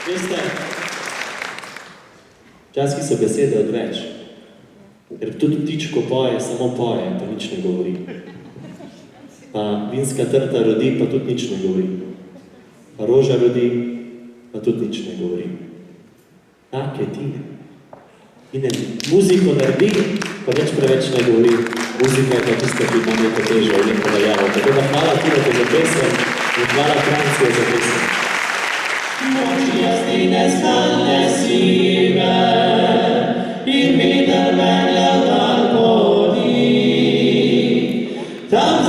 Veste, včasih so besede odveč. Ker tudi ptič, ko poje, samo poje, pa nič ne govori. Pa vinska trta rodi, pa tudi nič ne govori. Pa roža rodi, pa tudi nič ne govori. Tak je Tine. Tine muziko naredi, pa več preveč ne govori. Muzika je pa tista, ki ima neko težo in neko dajavo. Tako da hvala Tine za pesem in hvala Francije za pesem. Noči jasnine skalne sive in vider menja dan podi. Tam